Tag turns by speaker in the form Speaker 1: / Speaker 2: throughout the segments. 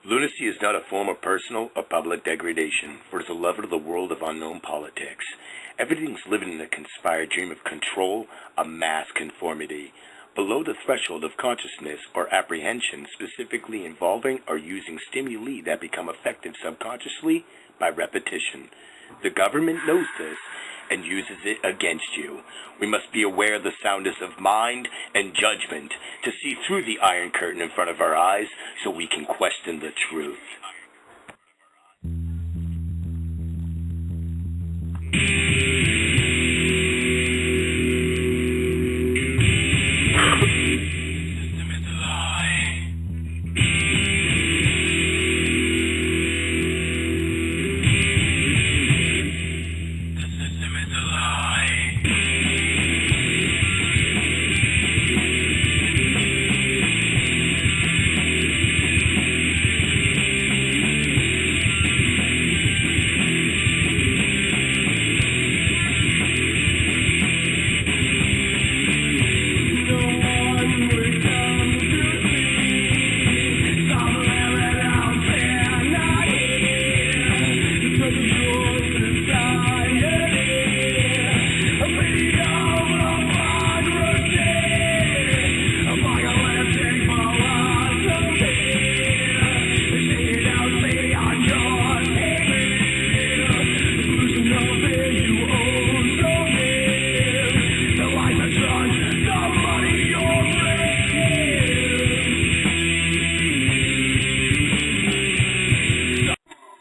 Speaker 1: Lunacy is not a form of personal or public degradation, for it is a level of the world of unknown politics. Everything's living in a conspired dream of control, a mass conformity, below the threshold of consciousness or apprehension, specifically involving or using stimuli that become effective subconsciously by repetition. The government knows this and uses it against you. We must be aware of the soundness of mind and judgment to see through the iron curtain in front of our eyes so we can question the truth.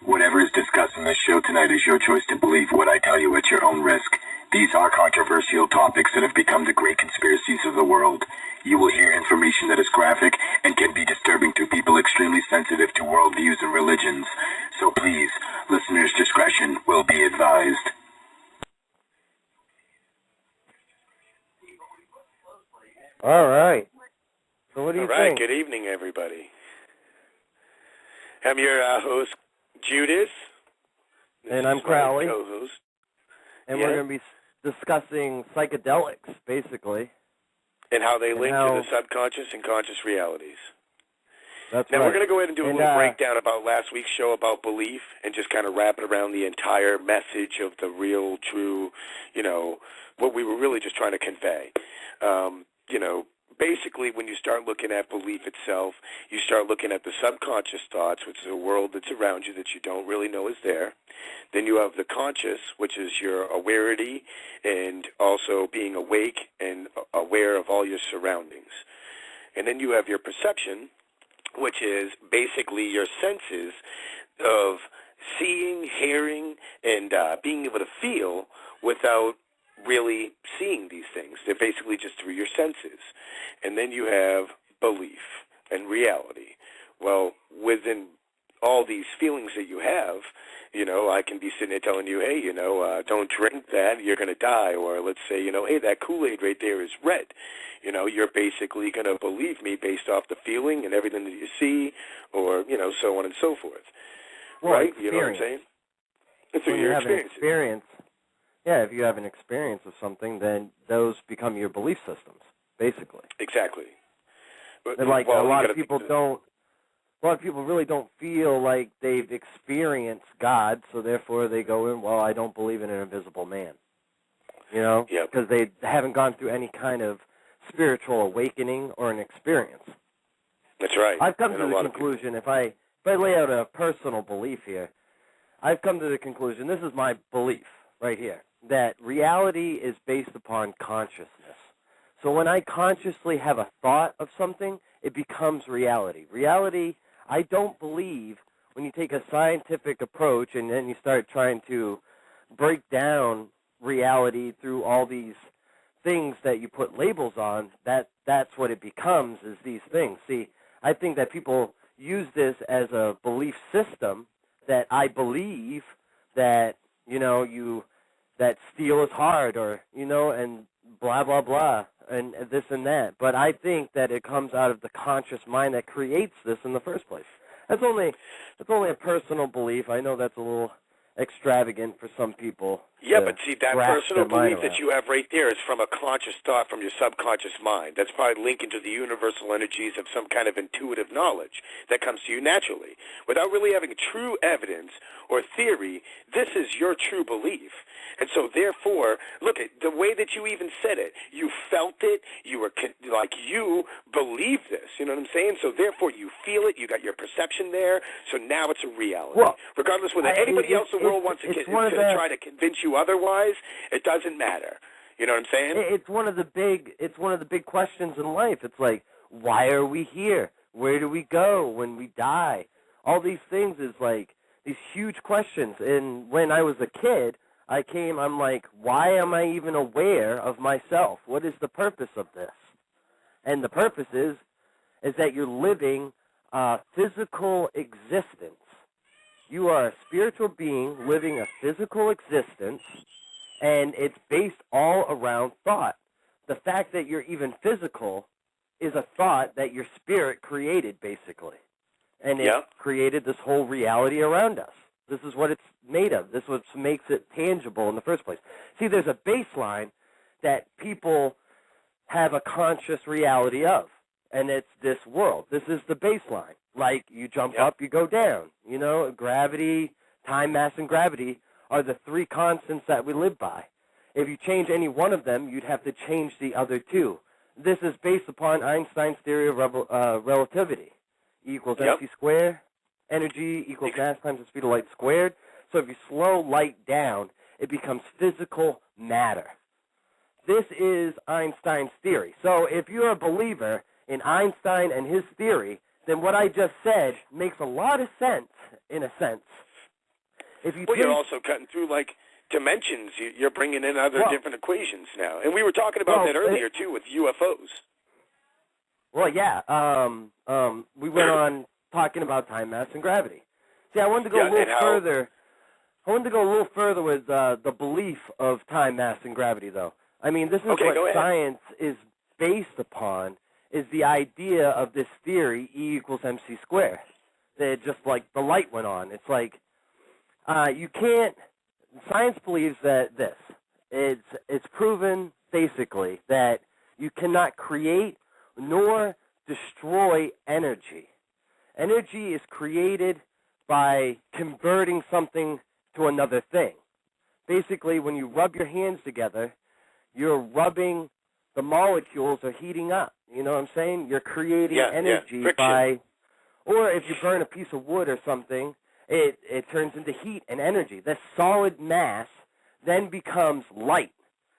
Speaker 1: Whatever is discussed in this show tonight is your choice to believe. What I tell you at your own risk. These are controversial topics that have become the great conspiracies of the world. You will hear information that is graphic and can be disturbing to people extremely sensitive to worldviews and religions. So please, listeners' discretion will be advised.
Speaker 2: All right. So what do you think?
Speaker 3: All right. Good evening, everybody. I'm your host, Judas.
Speaker 2: And I'm Crowley.
Speaker 3: Co-host.
Speaker 2: And we're going to be discussing psychedelics, basically.
Speaker 3: And how they link to the subconscious and conscious realities.
Speaker 2: That's
Speaker 3: now,
Speaker 2: right.
Speaker 3: we're going to go ahead and do a little breakdown about last week's show about belief and just kind of wrap it around the entire message of the real, true, what we were really just trying to convey. Basically, when you start looking at belief itself, you start looking at the subconscious thoughts, which is a world that's around you that you don't really know is there. Then you have the conscious, which is your awareness and also being awake and aware of all your surroundings. And then you have your perception, which is basically your senses of seeing, hearing, and being able to feel without really seeing these things. They're basically just through your senses. And then you have belief and reality. Well, within all these feelings that you have, I can be sitting there telling you, hey, don't drink that, you're going to die. Or let's say, hey, that Kool-Aid right there is red. You're basically going to believe me based off the feeling and everything that you see, or, so on and so forth.
Speaker 2: Well,
Speaker 3: right?
Speaker 2: Experience.
Speaker 3: You know what I'm saying? It's
Speaker 2: when
Speaker 3: your
Speaker 2: you have an
Speaker 3: experiences.
Speaker 2: experience, if you have an experience of something, then those become your belief systems, basically.
Speaker 3: Exactly. But,
Speaker 2: and a lot of people really don't feel like they've experienced God, so therefore they go in, well, I don't believe in an invisible man. Because they haven't gone through any kind of spiritual awakening or an experience.
Speaker 3: That's right.
Speaker 2: I've come to the conclusion, if I lay out a personal belief here, I've come to the conclusion, this is my belief right here, that reality is based upon consciousness. So when I consciously have a thought of something, it becomes reality. Reality, I don't believe, when you take a scientific approach and then you start trying to break down reality through all these things that you put labels on, that's what it becomes, is these things. See, I think that people use this as a belief system, that I believe that, that steel is hard, or, and blah, blah, blah, and this and that. But I think that it comes out of the conscious mind that creates this in the first place. That's only a personal belief. I know that's a little extravagant for some people.
Speaker 3: Yeah, but see, that personal belief that
Speaker 2: around.
Speaker 3: you have right there is from a conscious thought from your subconscious mind. That's probably linking to the universal energies of some kind of intuitive knowledge that comes to you naturally. Without really having true evidence or theory, this is your true belief. And so, therefore, look at the way that you even said it. You felt it. You were like you believe this. You know what I'm saying? So, therefore, you feel it. You got your perception there. So now it's a reality.
Speaker 2: Well,
Speaker 3: regardless whether anybody else in the world wants to try to convince you otherwise, it doesn't matter. You know what I'm saying?
Speaker 2: It's one of the big questions in life. It's like, why are we here? Where do we go when we die? All these things is like these huge questions. And when I was a kid, I'm like, why am I even aware of myself? What is the purpose of this? And the purpose is that you're living a physical existence. You are a spiritual being living a physical existence, and it's based all around thought. The fact that you're even physical is a thought that your spirit created, basically. And it created this whole reality around us. This is what it's made of. This is what makes it tangible in the first place. See, there's a baseline that people have a conscious reality of, and it's this world. This is the baseline. Like, you jump up, you go down. You know, gravity, time, mass, and gravity are the three constants that we live by. If you change any one of them, you'd have to change the other two. This is based upon Einstein's theory of relativity. E equals mc squared. Energy equals mass times the speed of light squared. So if you slow light down, it becomes physical matter. This is Einstein's theory. So if you're a believer in Einstein and his theory, then what I just said makes a lot of sense, in a sense. If you
Speaker 3: you're also cutting through, like, dimensions. You're bringing in other different equations now. And we were talking about that earlier, too, with UFOs.
Speaker 2: Well, yeah. We went on talking about time, mass, and gravity. See, I wanted to go a little further. I wanted to go a little further with the belief of time, mass, and gravity, though. I mean, this is what science is based upon, is the idea of this theory, E equals mc squared. That just like the light went on. It's like you can't. Science believes that it's proven basically that you cannot create nor destroy energy. Energy is created by converting something to another thing. Basically, when you rub your hands together, you're rubbing, the molecules are heating up. You know what I'm saying? You're creating energy by, or if you burn a piece of wood or something, it turns into heat and energy. The solid mass then becomes light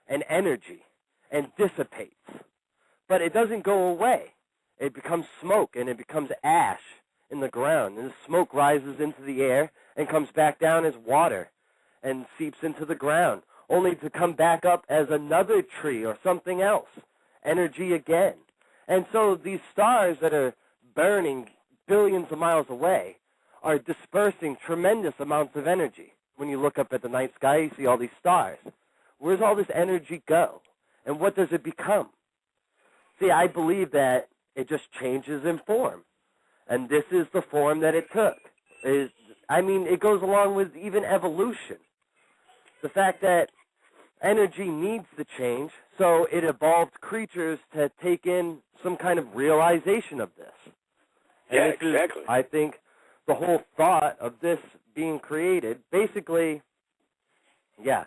Speaker 2: and energy and dissipates. But it doesn't go away. It becomes smoke and it becomes ash in the ground. And the smoke rises into the air and comes back down as water and seeps into the ground, only to come back up as another tree or something else. Energy again. And so these stars that are burning billions of miles away are dispersing tremendous amounts of energy. When you look up at the night sky, you see all these stars. Where does all this energy go? And what does it become? See, I believe that it just changes in form. And this is the form that it took. It goes along with even evolution. The fact that energy needs to change, so it evolved creatures to take in some kind of realization of this. And
Speaker 3: exactly.
Speaker 2: I think the whole thought of this being created, basically, Yeah,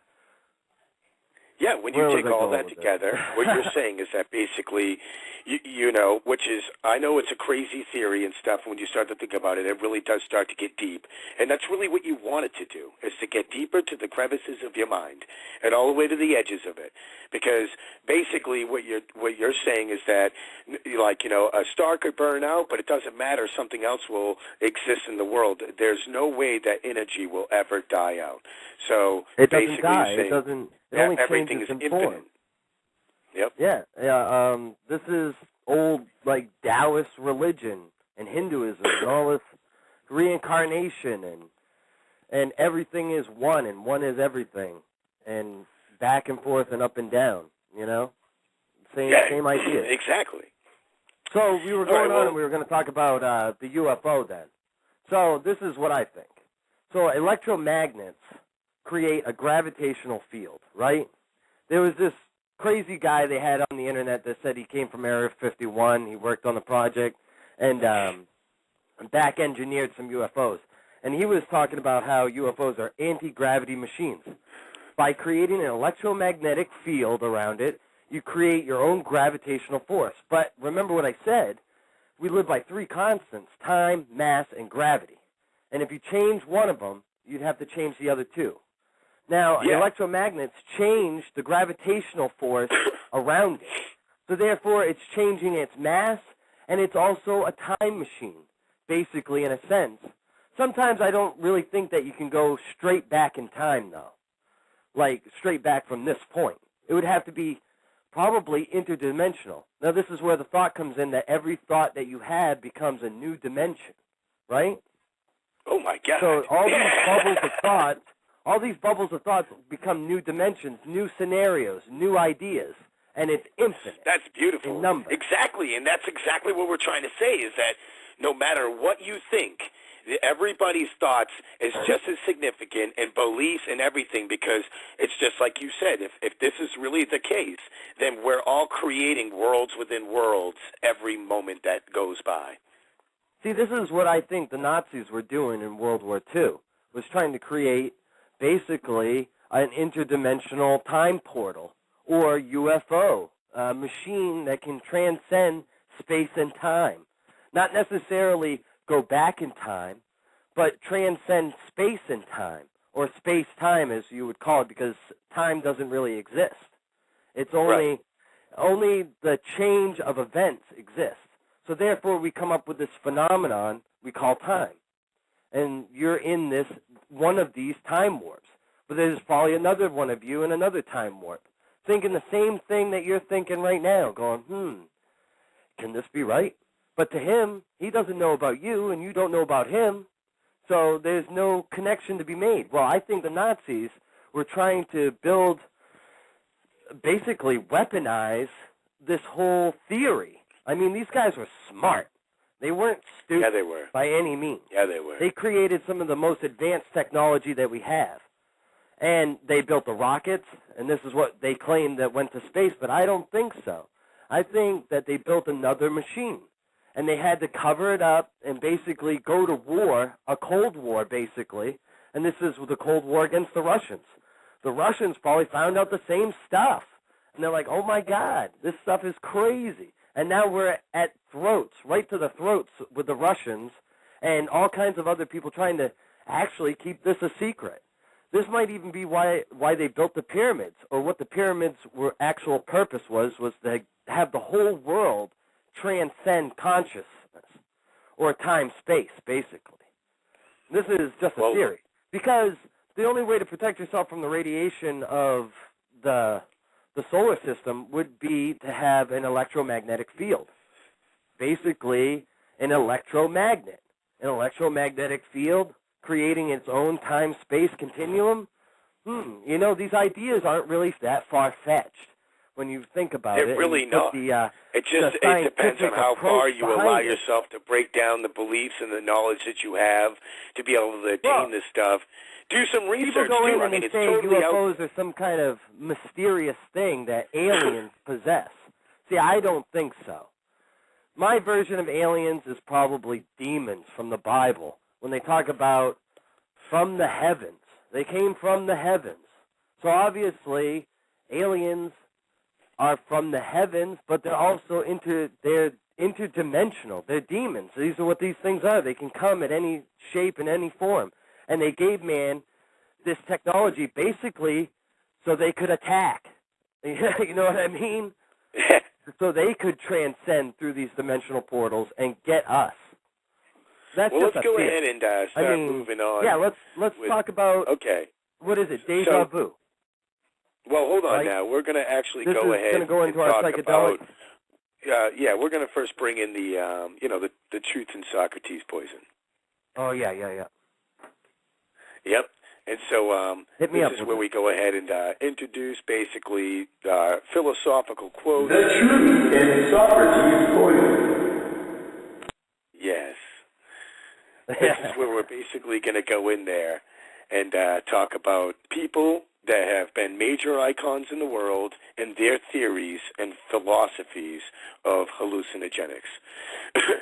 Speaker 3: when you take all that together, what you're saying is that basically, you know, which is, I know it's a crazy theory and stuff, when you start to think about it, it really does start to get deep. And that's really what you want it to do, is to get deeper to the crevices of your mind and all the way to the edges of it. Because basically what you're saying is that, like, you know, a star could burn out, but it doesn't matter. Something else will exist in the world. There's no way that energy will ever die out. So
Speaker 2: it
Speaker 3: basically
Speaker 2: doesn't die.
Speaker 3: saying,
Speaker 2: It doesn't. It only
Speaker 3: everything
Speaker 2: changes
Speaker 3: is
Speaker 2: in
Speaker 3: infinite.
Speaker 2: form.
Speaker 3: Yep.
Speaker 2: Yeah. This is old, like, Taoist religion and Hinduism and all this reincarnation and everything is one and one is everything and back and forth and up and down. You know, same idea.
Speaker 3: Exactly.
Speaker 2: So we were going on and we were going to talk about the UFO then. So this is what I think. So electromagnets create a gravitational field, right? There was this crazy guy they had on the internet that said he came from Area 51. He worked on the project and back engineered some UFOs. And he was talking about how UFOs are anti-gravity machines. By creating an electromagnetic field around it, you create your own gravitational force. But remember what I said, we live by three constants: time, mass, and gravity. And if you change one of them, you'd have to change the other two. Now, electromagnets change the gravitational force around it. So therefore, it's changing its mass, and it's also a time machine, basically, in a sense. Sometimes I don't really think that you can go straight back in time, though. Like, straight back from this point. It would have to be probably interdimensional. Now, this is where the thought comes in, that every thought that you have becomes a new dimension, right?
Speaker 3: Oh, my God.
Speaker 2: So all these bubbles of thoughts become new dimensions, new scenarios, new ideas, and it's infinite.
Speaker 3: That's beautiful.
Speaker 2: In number.
Speaker 3: Exactly, and that's exactly what we're trying to say, is that no matter what you think, everybody's thoughts is just as significant, and beliefs and everything, because it's just like you said, if this is really the case, then we're all creating worlds within worlds every moment that goes by.
Speaker 2: See, this is what I think the Nazis were doing in World War II, was trying to create basically an interdimensional time portal, or UFO, a machine that can transcend space and time. Not necessarily go back in time, but transcend space and time, or space-time as you would call it, because time doesn't really exist. It's only the change of events exists. So therefore we come up with this phenomenon we call time. And you're in this, one of these time warps. But there's probably another one of you in another time warp, thinking the same thing that you're thinking right now, going, can this be right? But to him, he doesn't know about you, and you don't know about him, so there's no connection to be made. Well, I think the Nazis were trying to build, basically weaponize this whole theory. I mean, these guys were smart. They weren't stupid.
Speaker 3: Yeah, they were.
Speaker 2: By any means.
Speaker 3: Yeah, they were.
Speaker 2: They created some of the most advanced technology that we have. And they built the rockets, and this is what they claimed that went to space, but I don't think so. I think that they built another machine. And they had to cover it up and basically go to war, a Cold War basically, and this is the Cold War against the Russians. The Russians probably found out the same stuff, and they're like, oh my God, this stuff is crazy. And now we're at throats, right to the throats with the Russians and all kinds of other people trying to actually keep this a secret. This might even be why they built the pyramids, or what the pyramids' actual purpose was to have the whole world transcend consciousness, or time-space, basically. This is just a theory. Because the only way to protect yourself from the radiation of the solar system would be to have an electromagnetic field. Basically, an electromagnet. An electromagnetic field creating its own time-space continuum. You know, these ideas aren't really that far-fetched when you think about it.
Speaker 3: They're really not. It depends on how far you allow yourself to break down the beliefs and the knowledge that you have to be able to attain this stuff. Do some research.
Speaker 2: People go in
Speaker 3: too.
Speaker 2: and they say UFOs are some kind of mysterious thing that aliens possess. See, I don't think so. My version of aliens is probably demons from the Bible. When they talk about from the heavens, they came from the heavens. So obviously, aliens are from the heavens, but they're also they're interdimensional. They're demons. These are what these things are. They can come in any shape and any form. And they gave man this technology basically so they could attack. You know what I mean? So they could transcend through these dimensional portals and get us. That's
Speaker 3: let's go ahead and start moving on.
Speaker 2: Yeah, let's talk about, what is it, deja vu?
Speaker 3: Well, hold on now. We're going to actually go ahead
Speaker 2: and go into our psychedelic.
Speaker 3: We're going to first bring in the the truth in Socrates poison.
Speaker 2: Oh, yeah.
Speaker 3: Yep. And so
Speaker 2: this
Speaker 3: is where we go ahead and introduce basically philosophical quotes.
Speaker 1: The truth in Socrates poison.
Speaker 3: Yes. This is where we're basically going to go in there and talk about people that have been major icons in the world and their theories and philosophies of hallucinogenics.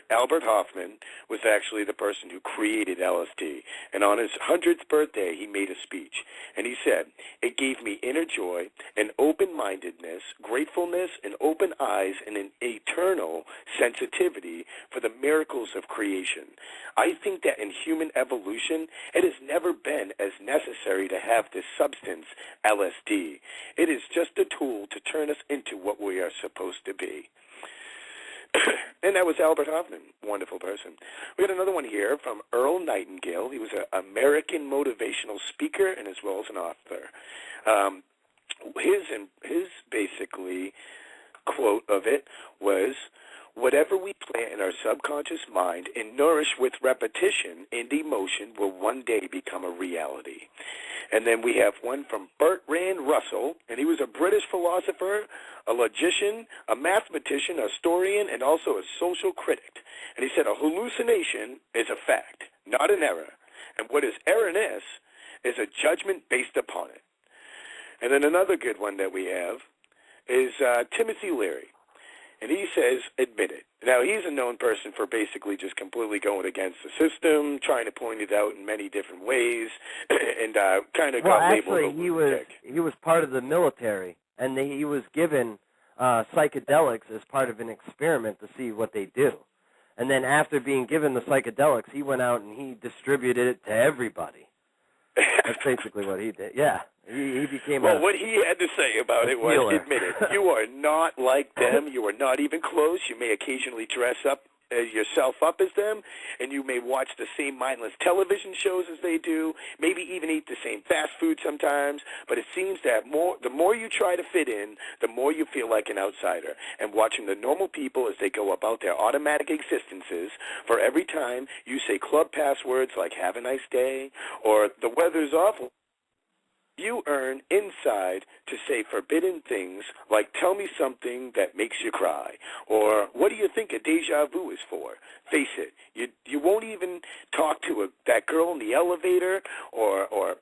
Speaker 3: Albert Hoffman was actually the person who created LSD, and on his 100th birthday, he made a speech, and he said, "It gave me inner joy, an open-mindedness, gratefulness, and open eyes, and an eternal sensitivity for the miracles of creation. I think that in human evolution, it has never been as necessary to have this substance, LSD. It is just a tool to turn us into what we are supposed to be." And that was Albert Hoffman, wonderful person. We got another one here from Earl Nightingale. He was an American motivational speaker and as well as an author. His basically quote of it was, "Whatever we plant in our subconscious mind and nourish with repetition and emotion will one day become a reality." And then we have one from Bertrand Russell, and he was a British philosopher, a logician, a mathematician, a historian, and also a social critic. And he said, "A hallucination is a fact, not an error. And what is erroneous is a judgment based upon it." And then another good one that we have is Timothy Leary. And he says, "Admit it." Now, he's a known person for basically just completely going against the system, trying to point it out in many different ways, and kind of got labeled a lunatic.
Speaker 2: He was part of the military, and he was given psychedelics as part of an experiment to see what they do. And then after being given the psychedelics, he went out and he distributed it to everybody. That's basically what he did. Yeah. He became
Speaker 3: what he had to say about it was, "Admit it. You are not like them. You are not even close. You may occasionally dress up yourself up as them, and you may watch the same mindless television shows as they do, maybe even eat the same fast food sometimes, but it seems that the more you try to fit in, the more you feel like an outsider. And watching the normal people as they go about their automatic existences, for every time you say club passwords like 'have a nice day' or 'the weather's awful,' you earn inside to say forbidden things like 'tell me something that makes you cry,' or 'what do you think a deja vu is for?' Face it, you won't even talk to that girl in the elevator,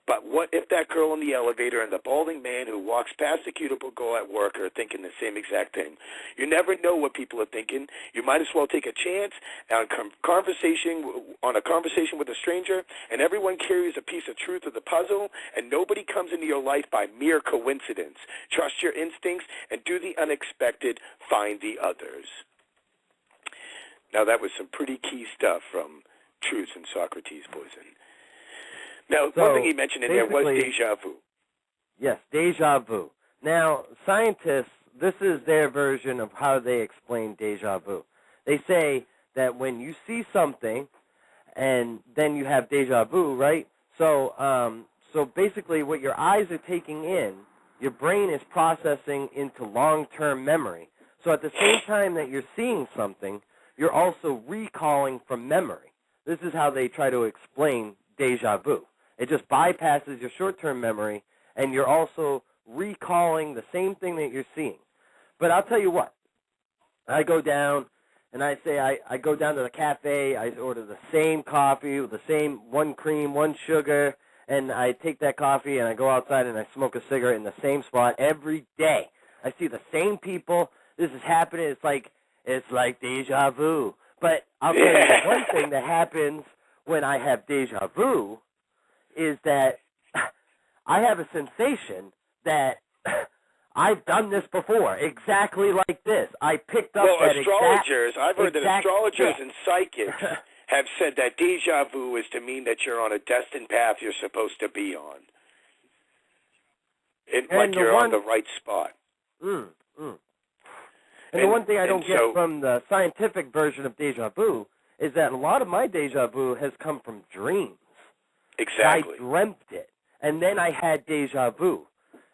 Speaker 3: but what if that girl in the elevator and the balding man who walks past the cubicle at work are thinking the same exact thing? You never know what people are thinking. You might as well take a chance on a conversation with a stranger, and everyone carries a piece of truth of the puzzle, and nobody comes into your life by mere coincidence. Trust your instincts and do the unexpected, find the others." Now, that was some pretty key stuff from Truth and Socrates' Poison. Now, one thing he mentioned in there was deja vu.
Speaker 2: Yes, deja vu. Now, scientists, this is their version of how they explain deja vu. They say that when you see something and then you have deja vu, right? So basically what your eyes are taking in, your brain is processing into long-term memory. So at the same time that you're seeing something, you're also recalling from memory. This is how they try to explain deja vu. It just bypasses your short-term memory, and you're also recalling the same thing that you're seeing. But I'll tell you what. I go down, and I say I go down to the cafe, I order the same coffee with the same 1 cream, 1 sugar, and I take that coffee, and I go outside, and I smoke a cigarette in the same spot every day. I see the same people. This is happening. It's like deja vu. But I'll tell you the one thing that happens when I have deja vu is that I have a sensation that I've done this before, exactly like this. I picked up that
Speaker 3: astrologers, I've heard that astrologers and psychics have said that deja vu is to mean that you're on a destined path you're supposed to be on. Like you're on the right spot.
Speaker 2: And the one thing I don't get from the scientific version of deja vu is that a lot of my deja vu has come from dreams.
Speaker 3: Exactly.
Speaker 2: I dreamt it, and then I had deja vu.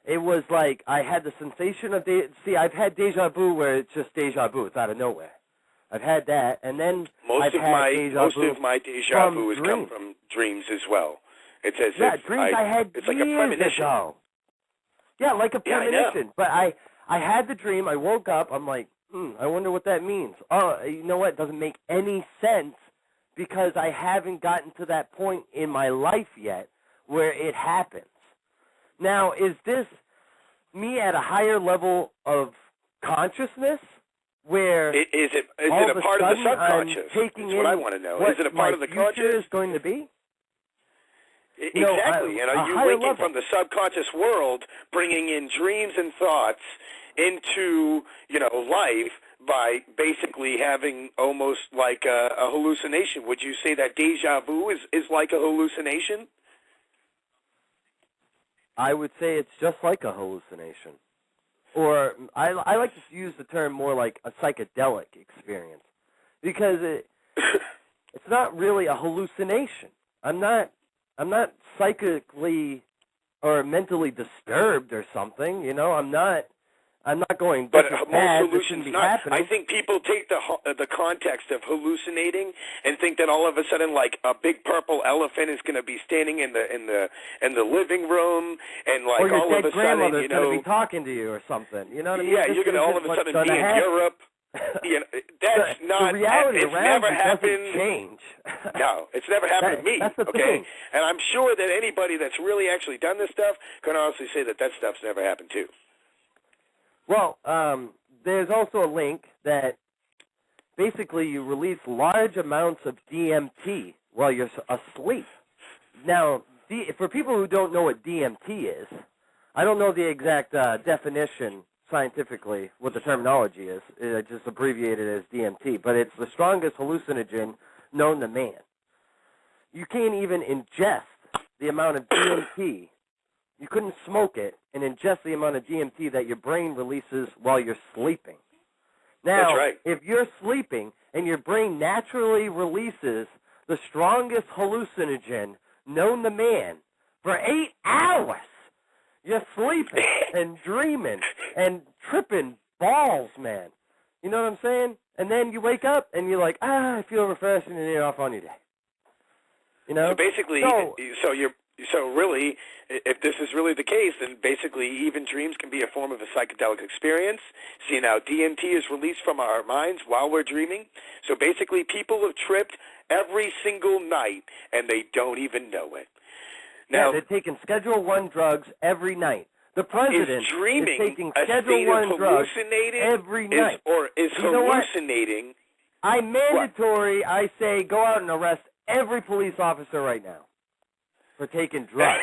Speaker 2: It was like I had the sensation of I've had deja vu where it's just deja vu. It's out of nowhere. I've had that, and then
Speaker 3: most of my deja vu has come from dreams as well. It's as if
Speaker 2: dreams I had
Speaker 3: it's like a premonition.
Speaker 2: Ago. Yeah, like a premonition.
Speaker 3: I know.
Speaker 2: But I had the dream. I woke up. I'm like, I wonder what that means. Oh, you know what? It doesn't make any sense because I haven't gotten to that point in my life yet where it happens. Now, is this me at a higher level of consciousness where
Speaker 3: Is it a part of the subconscious? That's what I want to know. Is it a part of the conscious?
Speaker 2: Future is going to be?
Speaker 3: Exactly. You're linking from the subconscious world, bringing in dreams and thoughts into, life by basically having almost like a hallucination. Would you say that deja vu is like a hallucination?
Speaker 2: I would say it's just like a hallucination. Or I like to use the term more like a psychedelic experience, because it's not really a hallucination. I'm not psychically or mentally disturbed or something. I'm not going.
Speaker 3: But
Speaker 2: this is
Speaker 3: most
Speaker 2: bad, this
Speaker 3: hallucinations
Speaker 2: shouldn't be
Speaker 3: not.
Speaker 2: happening.
Speaker 3: I think people take the context of hallucinating and think that all of a sudden, like a big purple elephant is going to be standing in the living room, and like
Speaker 2: or your
Speaker 3: all
Speaker 2: dead
Speaker 3: of a
Speaker 2: grandmother's
Speaker 3: sudden,
Speaker 2: going to be talking to you or something. You know what I mean?
Speaker 3: Yeah,
Speaker 2: This
Speaker 3: you're going to all of a
Speaker 2: isn't
Speaker 3: sudden
Speaker 2: what's
Speaker 3: be in
Speaker 2: gonna happen.
Speaker 3: Europe. That's not.
Speaker 2: The reality
Speaker 3: it's
Speaker 2: around
Speaker 3: never
Speaker 2: you
Speaker 3: happened.
Speaker 2: doesn't change.
Speaker 3: No, it's never happened to me.
Speaker 2: That's the
Speaker 3: okay,
Speaker 2: thing.
Speaker 3: and I'm sure that anybody that's really actually done this stuff can honestly say that stuff's never happened too.
Speaker 2: Well, there's also a link that basically you release large amounts of DMT while you're asleep. Now, for people who don't know what DMT is, I don't know the exact definition scientifically, what the terminology is. It's just abbreviated as DMT, but it's the strongest hallucinogen known to man. You can't even ingest the amount of DMT. You couldn't smoke it and ingest the amount of DMT that your brain releases while you're sleeping. Now,
Speaker 3: That's right.
Speaker 2: if you're sleeping and your brain naturally releases the strongest hallucinogen known to man for 8 hours, you're sleeping and dreaming and tripping balls, man. You know what I'm saying? And then you wake up and you're like, I feel refreshed, and you're off on your day.
Speaker 3: So basically, so really, if this is really the case, then basically even dreams can be a form of a psychedelic experience. See, now DMT is released from our minds while we're dreaming. So basically, people have tripped every single night, and they don't even know it. Now,
Speaker 2: they're taking Schedule 1 drugs every night. The president
Speaker 3: is
Speaker 2: taking
Speaker 3: a
Speaker 2: Schedule
Speaker 3: state
Speaker 2: 1
Speaker 3: of
Speaker 2: drugs
Speaker 3: hallucinating
Speaker 2: every night.
Speaker 3: Or is hallucinating?
Speaker 2: I'm mandatory. I say go out and arrest every police officer right now for taking drugs.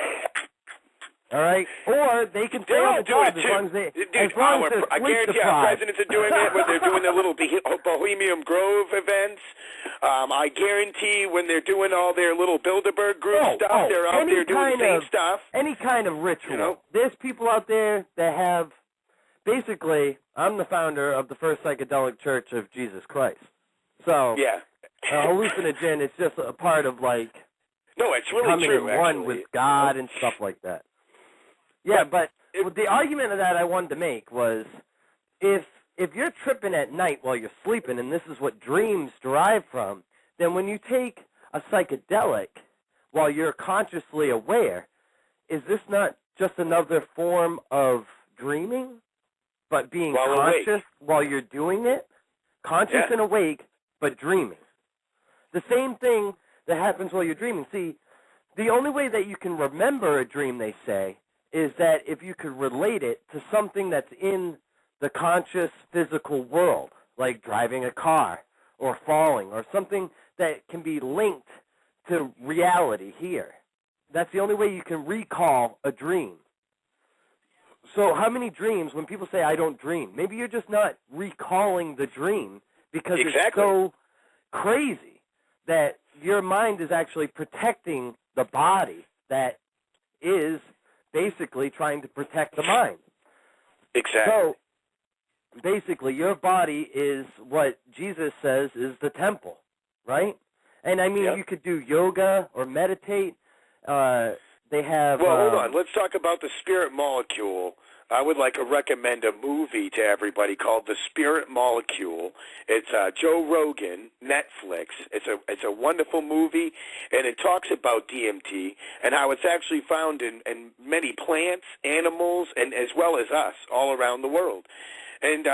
Speaker 2: All right? Or they can stay on the job as long as they're
Speaker 3: I guarantee our presidents are doing it when they're doing their little Bohemian Grove events. I guarantee when they're doing all their little Bilderberg group stuff, they're out there doing the same stuff.
Speaker 2: Any kind of ritual. There's people out there that have, basically, I'm the founder of the first psychedelic church of Jesus Christ. So, hallucinogen is just a part of, like,
Speaker 3: no, it's really
Speaker 2: coming
Speaker 3: true,
Speaker 2: in one with God and stuff like that. Yeah, but the argument of that I wanted to make was, if you're tripping at night while you're sleeping, and this is what dreams derive from, then when you take a psychedelic while you're consciously aware, is this not just another form of dreaming, but being conscious while you're doing it? Conscious and awake, but dreaming. The same thing that happens while you're dreaming. See, the only way that you can remember a dream, they say, is that if you could relate it to something that's in the conscious physical world, like driving a car or falling or something that can be linked to reality here. That's the only way you can recall a dream. So how many dreams, when people say, I don't dream, maybe you're just not recalling the dream because it's so crazy that your mind is actually protecting the body that is basically trying to protect the mind.
Speaker 3: Exactly.
Speaker 2: So, basically, your body is what Jesus says is the temple, right? And I mean, you could do yoga or meditate. They have.
Speaker 3: Well, hold on. Let's talk about the spirit molecule. I would like to recommend a movie to everybody called The Spirit Molecule. It's Joe Rogan, Netflix. It's a wonderful movie, and it talks about DMT and how it's actually found in many plants, animals, and as well as us all around the world. And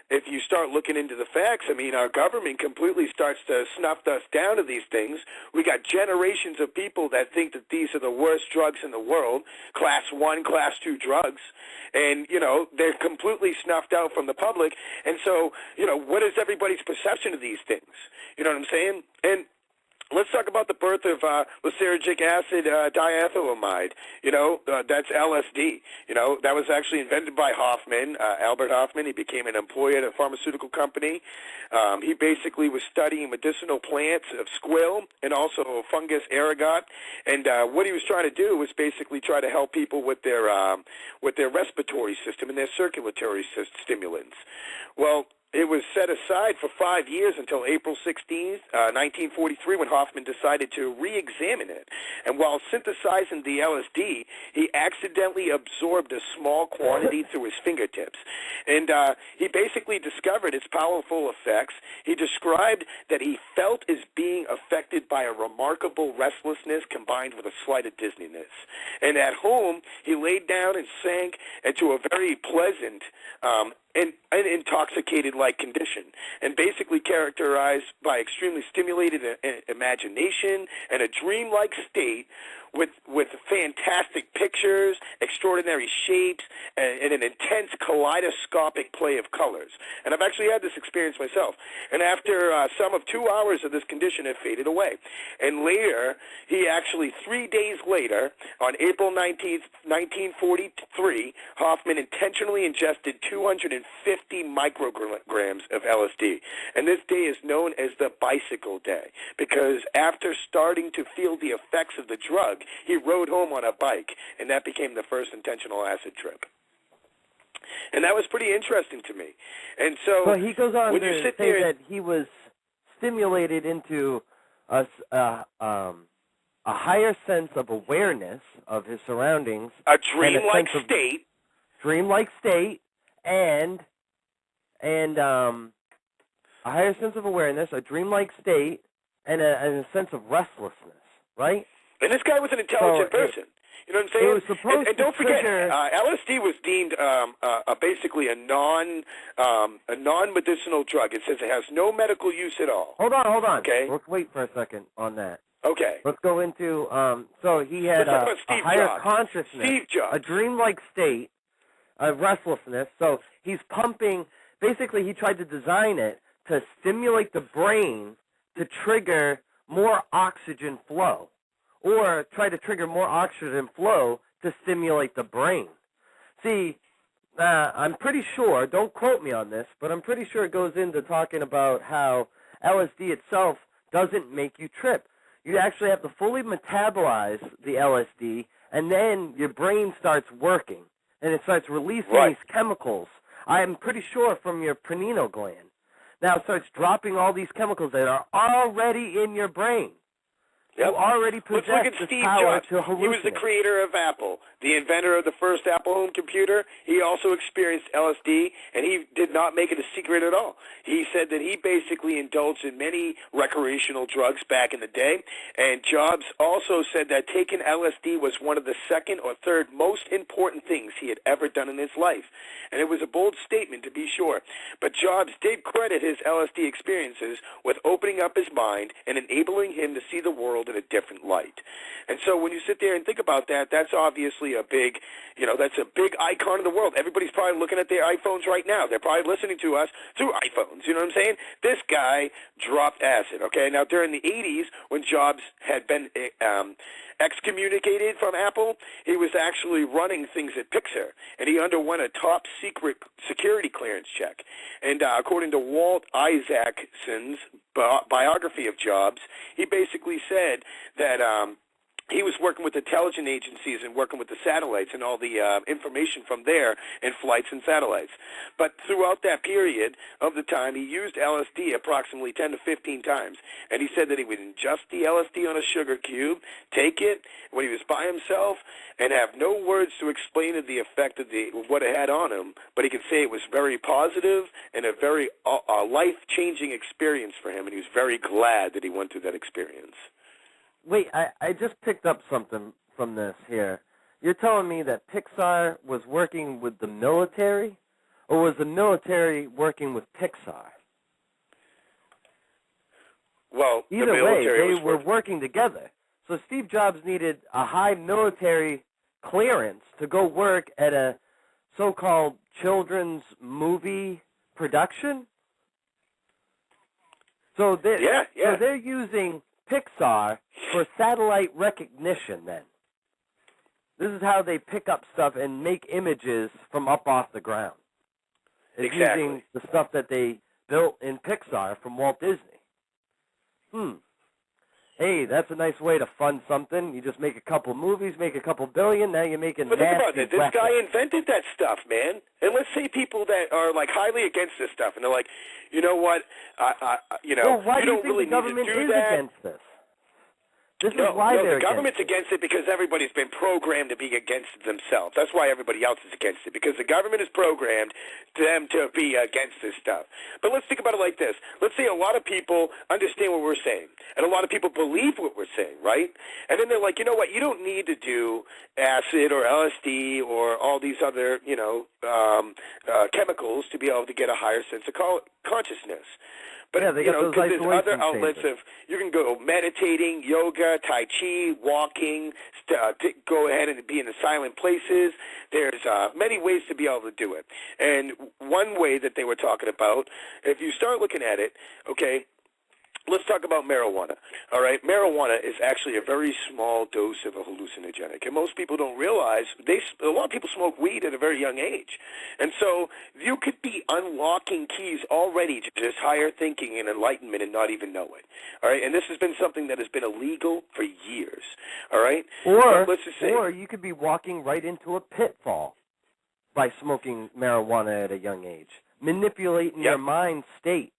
Speaker 3: if you start looking into the facts, I mean, our government completely starts to snuff us down to these things. We got generations of people that think that these are the worst drugs in the world, class 1, class 2 drugs. And, you know, they're completely snuffed out from the public. And so, you know, what is everybody's perception of these things? You know what I'm saying? And let's talk about the birth of lysergic acid diethylamide. You know, that's LSD. You know, that was actually invented by Hoffman, Albert Hoffman. He became an employee at a pharmaceutical company. He basically was studying medicinal plants of squill and also fungus ergot. And what he was trying to do was basically try to help people with their respiratory system and their circulatory stimulants. Well, it was set aside for 5 years until April 16th, 1943, when Hoffman decided to re-examine it. And while synthesizing the LSD, he accidentally absorbed a small quantity through his fingertips. And he basically discovered its powerful effects. He described that he felt as being affected by a remarkable restlessness combined with a slight of dizziness. And at home, he laid down and sank into a very pleasant an intoxicated-like condition, and basically characterized by extremely stimulated imagination and a dreamlike state with fantastic pictures, extraordinary shapes, and an intense kaleidoscopic play of colors. And I've actually had this experience myself. And after some of 2 hours of this condition, it faded away. And later, he actually, 3 days later, on April 19th, 1943, Hoffman intentionally ingested 250 micrograms of LSD. And this day is known as the Bicycle Day, because after starting to feel the effects of the drug, he rode home on a bike, and that became the first intentional acid trip. And that was pretty interesting to me. And so
Speaker 2: he goes on
Speaker 3: when
Speaker 2: to
Speaker 3: you sit
Speaker 2: say
Speaker 3: there,
Speaker 2: that he was stimulated into a higher sense of awareness of his surroundings,
Speaker 3: a dreamlike state,
Speaker 2: and a higher sense of awareness, a dreamlike state, and a sense of restlessness, right?
Speaker 3: And this guy was an intelligent person. You know what I'm saying?
Speaker 2: It was supposed
Speaker 3: and don't
Speaker 2: to
Speaker 3: forget,
Speaker 2: trigger...
Speaker 3: LSD was deemed basically a non-medicinal drug. It says it has no medical use at all.
Speaker 2: Hold on.
Speaker 3: Okay.
Speaker 2: Let's wait for a second on that.
Speaker 3: Okay.
Speaker 2: Let's go into, so he had a higher consciousness, a dreamlike state, a restlessness. So he's pumping, basically he tried to design it to stimulate the brain to trigger more oxygen flow, or try to trigger more oxygen flow to stimulate the brain. See, I'm pretty sure, don't quote me on this, but I'm pretty sure it goes into talking about how LSD itself doesn't make you trip. You actually have to fully metabolize the LSD, and then your brain starts working, and it starts releasing these chemicals. I'm pretty sure from your pineal gland. Now it starts dropping all these chemicals that are already in your brain.
Speaker 3: Yep.
Speaker 2: You already possess
Speaker 3: Let's look at
Speaker 2: this
Speaker 3: Steve
Speaker 2: power
Speaker 3: Jobs.
Speaker 2: to hallucinate.
Speaker 3: He was the creator of Apple, the inventor of the first Apple home computer. He also experienced LSD, and he did not make it a secret at all. He said that he basically indulged in many recreational drugs back in the day, and Jobs also said that taking LSD was one of the second or third most important things he had ever done in his life. And it was a bold statement, to be sure. But Jobs did credit his LSD experiences with opening up his mind and enabling him to see the world in a different light. And so when you sit there and think about that, that's obviously a big, that's a big icon in the world. Everybody's probably looking at their iPhones right now. They're probably listening to us through iPhones. You know what I'm saying? This guy dropped acid, okay? Now, during the 80s, when Jobs had been excommunicated from Apple, he was actually running things at Pixar, and he underwent a top-secret security clearance check. And according to Walt Isaacson's biography of Jobs, he basically said that he was working with intelligence agencies and working with the satellites and all the information from there in flights and satellites. But throughout that period of the time, he used LSD approximately 10 to 15 times. And he said that he would ingest the LSD on a sugar cube, take it when he was by himself, and have no words to explain the effect of what it had on him. But he could say it was very positive and a very life-changing experience for him, and he was very glad that he went through that experience.
Speaker 2: Wait, I just picked up something from this here. You're telling me that Pixar was working with the military or was the military working with Pixar?
Speaker 3: Well,
Speaker 2: Either
Speaker 3: the military
Speaker 2: way,
Speaker 3: was
Speaker 2: they were working together. So Steve Jobs needed a high military clearance to go work at a so-called children's movie production. So they're using Pixar for satellite recognition then. This is how they pick up stuff and make images from up off the ground. It's
Speaker 3: Exactly.
Speaker 2: using the stuff that they built in Pixar from Walt Disney. Hey, that's a nice way to fund something. You just make a couple movies, make a couple billion, now you're making
Speaker 3: But think about
Speaker 2: massive
Speaker 3: it. This
Speaker 2: weapons.
Speaker 3: guy invented that stuff, man. And let's say people that are like highly against this stuff, and they're like, you know what,
Speaker 2: Well, why
Speaker 3: you
Speaker 2: do you
Speaker 3: don't
Speaker 2: think
Speaker 3: really
Speaker 2: the government
Speaker 3: need to do
Speaker 2: is
Speaker 3: that.
Speaker 2: against this? This
Speaker 3: No,
Speaker 2: is why they're
Speaker 3: the government's
Speaker 2: against
Speaker 3: against it because everybody's been programmed to be against it themselves. That's why everybody else is against it, because the government is programmed them to be against this stuff. But let's think about it like this. Let's say a lot of people understand what we're saying, and a lot of people believe what we're saying, right? And then they're like, you know what, you don't need to do acid or LSD or all these other, chemicals to be able to get a higher sense of consciousness. But,
Speaker 2: Yeah, they got those
Speaker 3: because there's other
Speaker 2: isolation
Speaker 3: outlets
Speaker 2: chambers.
Speaker 3: you can go meditating, yoga, tai chi, walking, go ahead and be in the silent places. There's many ways to be able to do it. And one way that they were talking about, if you start looking at it, okay, let's talk about marijuana. All right, marijuana is actually a very small dose of a hallucinogenic, and most people don't realize a lot of people smoke weed at a very young age, and so you could be unlocking keys already to just higher thinking and enlightenment and not even know it. All right, and this has been something that has been illegal for years. All right, let's just say,
Speaker 2: or you could be walking right into a pitfall by smoking marijuana at a young age, manipulating your mind state.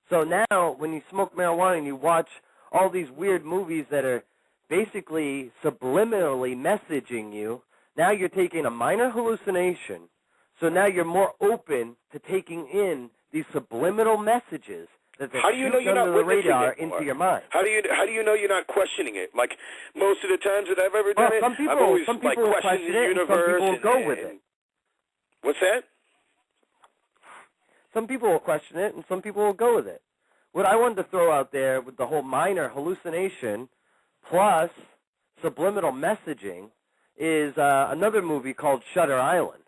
Speaker 2: So now, when you smoke marijuana and you watch all these weird movies that are basically subliminally messaging you, now you're taking a minor hallucination. So now you're more open to taking in these subliminal messages that they're shooting under the radar into your mind.
Speaker 3: How do you know you're not questioning it? Like most of the times that I've ever done it, I've always
Speaker 2: some people will
Speaker 3: questioned
Speaker 2: question
Speaker 3: the
Speaker 2: it, and
Speaker 3: universe.
Speaker 2: some people will go with it.
Speaker 3: What's that?
Speaker 2: Some people will question it, and some people will go with it. What I wanted to throw out there with the whole minor hallucination plus subliminal messaging is another movie called Shutter Island,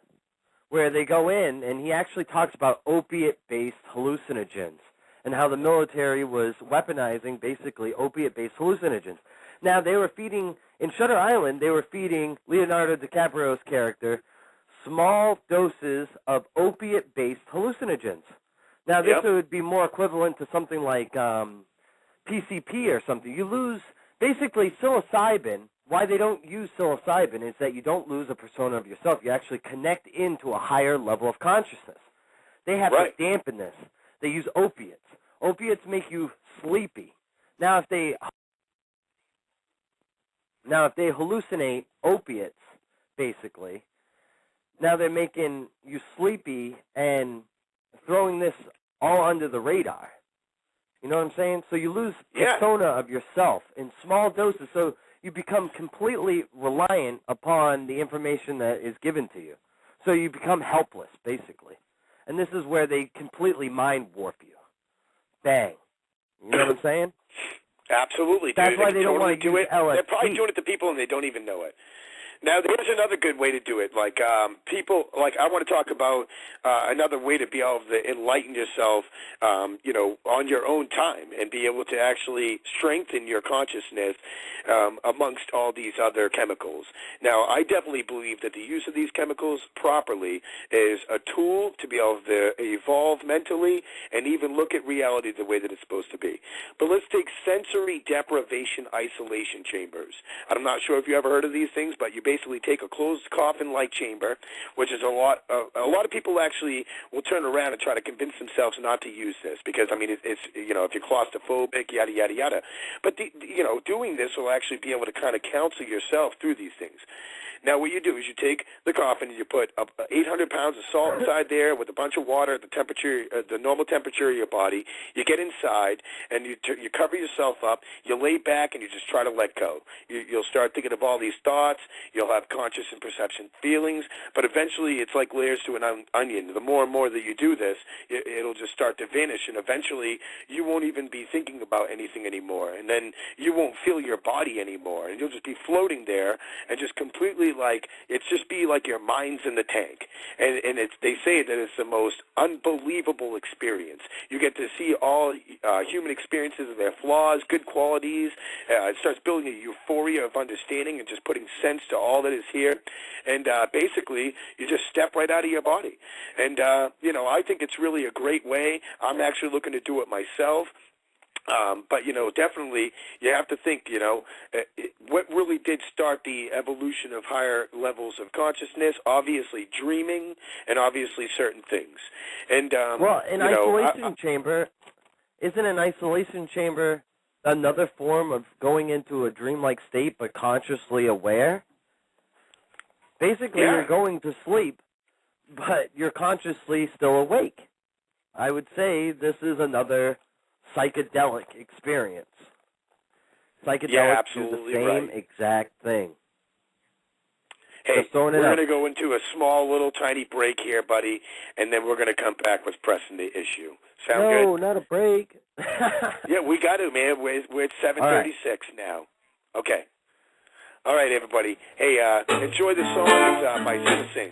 Speaker 2: where they go in, and he actually talks about opiate-based hallucinogens and how the military was weaponizing basically opiate-based hallucinogens. Now, in Shutter Island, they were feeding Leonardo DiCaprio's character small doses of opiate-based hallucinogens. Now, this would be more equivalent to something like PCP or something. You lose, basically, psilocybin. Why they don't use psilocybin is that you don't lose a persona of yourself. You actually connect into a higher level of consciousness. They have to dampen this. They use opiates. Opiates make you sleepy. Now, if they hallucinate opiates, basically, now they're making you sleepy and throwing this all under the radar. You know what I'm saying? So you lose persona of yourself in small doses, so you become completely reliant upon the information that is given to you. So you become helpless, basically. And this is where they completely mind warp you. Bang. You know what I'm saying?
Speaker 3: Absolutely, dude.
Speaker 2: That's why they don't want to use LSD.
Speaker 3: They're probably doing it to people and they don't even know it. Now, there's another good way to do it. Like, I want to talk about another way to be able to enlighten yourself, on your own time and be able to actually strengthen your consciousness amongst all these other chemicals. Now, I definitely believe that the use of these chemicals properly is a tool to be able to evolve mentally and even look at reality the way that it's supposed to be. But let's take sensory deprivation isolation chambers. I'm not sure if you ever heard of these things, but you basically take a closed coffin-like chamber, which is a lot of people actually will turn around and try to convince themselves not to use this because, I mean, it's if you're claustrophobic, yada, yada, yada. But, doing this will actually be able to kind of counsel yourself through these things. Now what you do is you take the coffin and you put 800 pounds of salt inside there with a bunch of water at the temperature, the normal temperature of your body. You get inside and you cover yourself up. You lay back and you just try to let go. You'll start thinking of all these thoughts. You'll have conscious and perception feelings, but eventually it's like layers to an onion. The more and more that you do this, it'll just start to vanish, and eventually you won't even be thinking about anything anymore, and then you won't feel your body anymore, and you'll just be floating there and just completely it's just be like your mind's in the tank. And they say that it's the most unbelievable experience. You get to see all human experiences and their flaws, good qualities. It starts building a euphoria of understanding and just putting sense to all that is here. And basically, you just step right out of your body. And, I think it's really a great way. I'm actually looking to do it myself. But, definitely you have to think, what really did start the evolution of higher levels of consciousness? Obviously dreaming and obviously certain things. And,
Speaker 2: isolation chamber, isn't an isolation chamber another form of going into a dreamlike state but consciously aware? Basically, You're going to sleep, but you're consciously still awake. I would say this is another psychedelic experience. Psychedelics do the same exact thing.
Speaker 3: Hey, we're going to go into a small, little, tiny break here, buddy, and then we're going to come back with pressing the issue. Sound good?
Speaker 2: No, not a break.
Speaker 3: Yeah, we got to, man. We're at 7:36 now. Okay. All right, everybody. Hey, enjoy the songs by Sing.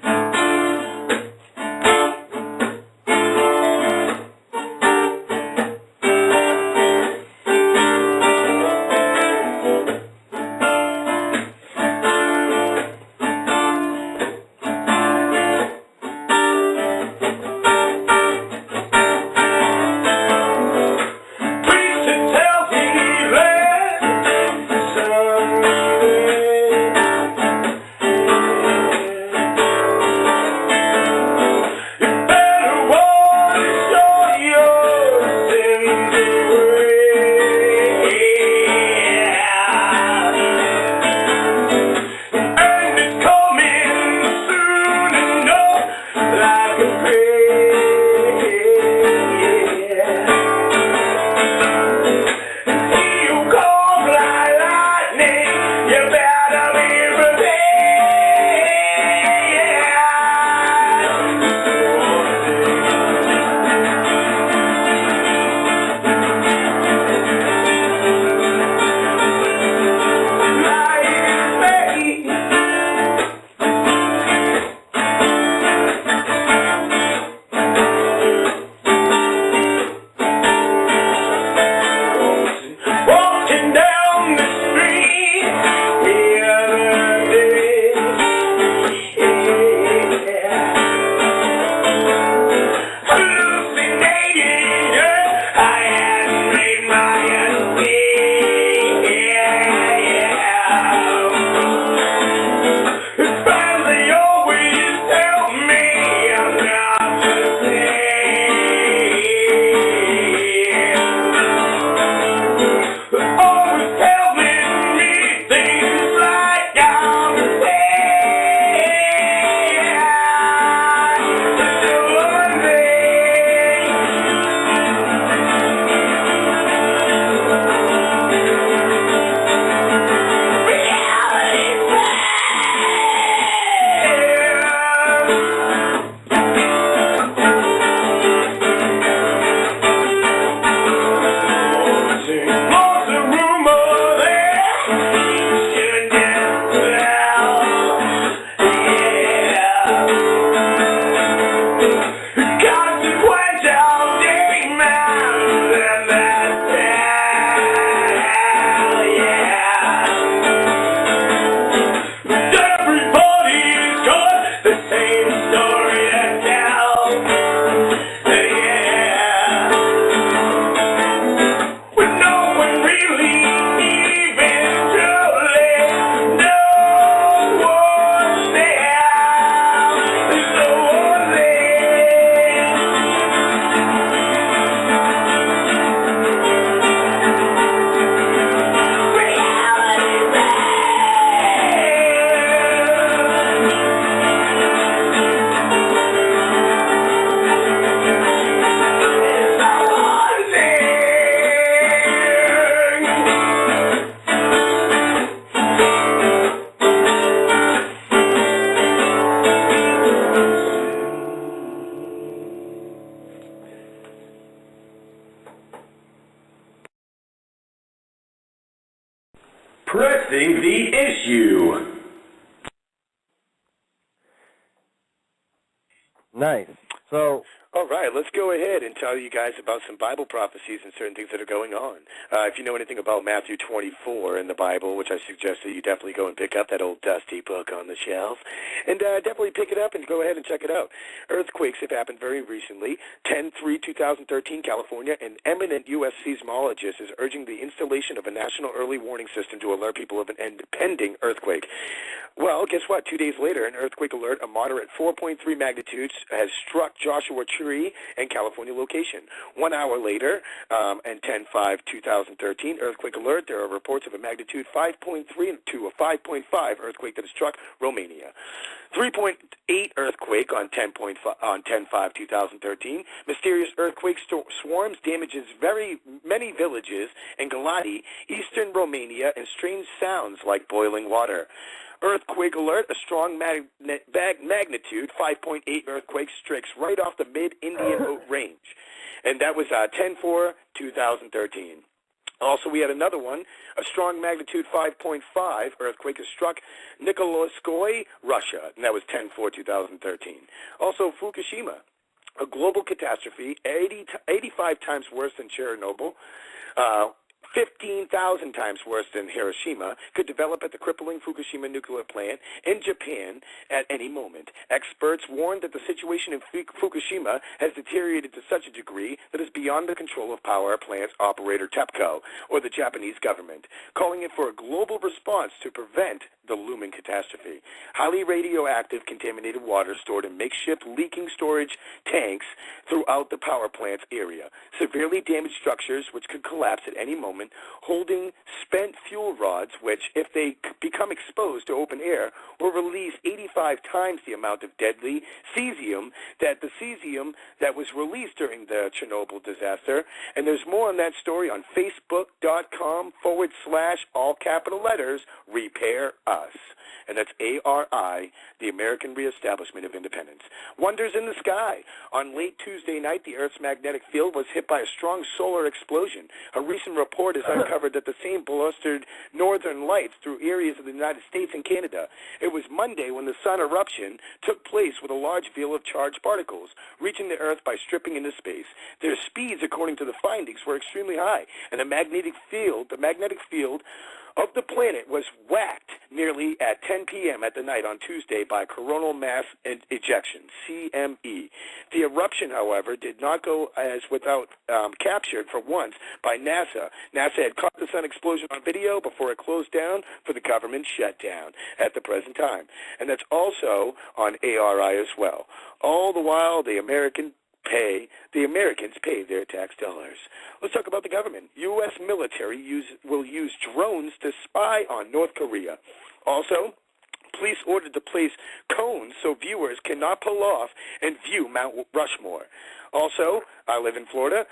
Speaker 1: Addressing the issue.
Speaker 2: Nice. So,
Speaker 3: all right, let's go ahead and tell you guys about some Bible prophecies and certain things that are going on. If you know anything about Matthew 24 in the Bible, which I suggest that you definitely go and pick up that old dusty book on the shelf, and definitely pick it up and go ahead and check it out. Earthquakes have happened very recently. 10/3/2013, California, an eminent U.S. seismologist is urging the installation of a national early warning system to alert people of an impending earthquake. Well, guess what? 2 days later, an earthquake alert, a moderate 4.3 magnitudes, has struck Joshua Tree and California location. 1 hour later, and 10/5/2013, earthquake alert. There are reports of a magnitude 5.3 to a 5.5 earthquake that has struck Romania. 3.8 earthquake on 10/5/2013. Mysterious earthquake swarms damages very many villages in Galati, eastern Romania, and strange sounds like boiling water. Earthquake alert, a strong magnitude 5.8 earthquake strikes right off the mid-Indian range. And that was 10/4/2013. Also, we had another one, a strong magnitude 5.5 earthquake has struck Nikolaskoye, Russia, and that was 10/4/2013. Also, Fukushima, a global catastrophe, 85 times worse than Chernobyl, 15,000 times worse than Hiroshima, could develop at the crippling Fukushima nuclear plant in Japan at any moment. Experts warn that the situation in Fukushima has deteriorated to such a degree that is beyond the control of power plant's operator TEPCO or the Japanese government, calling it for a global response to prevent the looming catastrophe. Highly radioactive contaminated water stored in makeshift leaking storage tanks throughout the power plant's area. Severely damaged structures which could collapse at any moment, holding spent fuel rods which, if they become exposed to open air, will release 85 times the amount of deadly cesium that was released during the Chernobyl disaster. And there's more on that story on Facebook.com/ all capital letters, Repair Us. And that's ARI, the American Reestablishment of Independence. Wonders in the sky. On late Tuesday night, the Earth's magnetic field was hit by a strong solar explosion. A recent report has uncovered that the same blustered northern lights through areas of the United States and Canada. It was Monday when the sun eruption took place with a large veil of charged particles, reaching the Earth by stripping into space. Their speeds, according to the findings, were extremely high, and the magnetic field of the planet was whacked nearly at 10 p.m. at the night on Tuesday by coronal mass ejection, CME. The eruption, however, did not go as without captured for once by NASA. NASA had caught the sun explosion on video before it closed down for the government shutdown at the present time. And that's also on ARI as well. All the while, the Americans pay their tax dollars. Let's talk about the government. U.S. military will use drones to spy on North Korea. Also, police ordered to place cones so viewers cannot pull off and view Mount Rushmore. Also, I live in Florida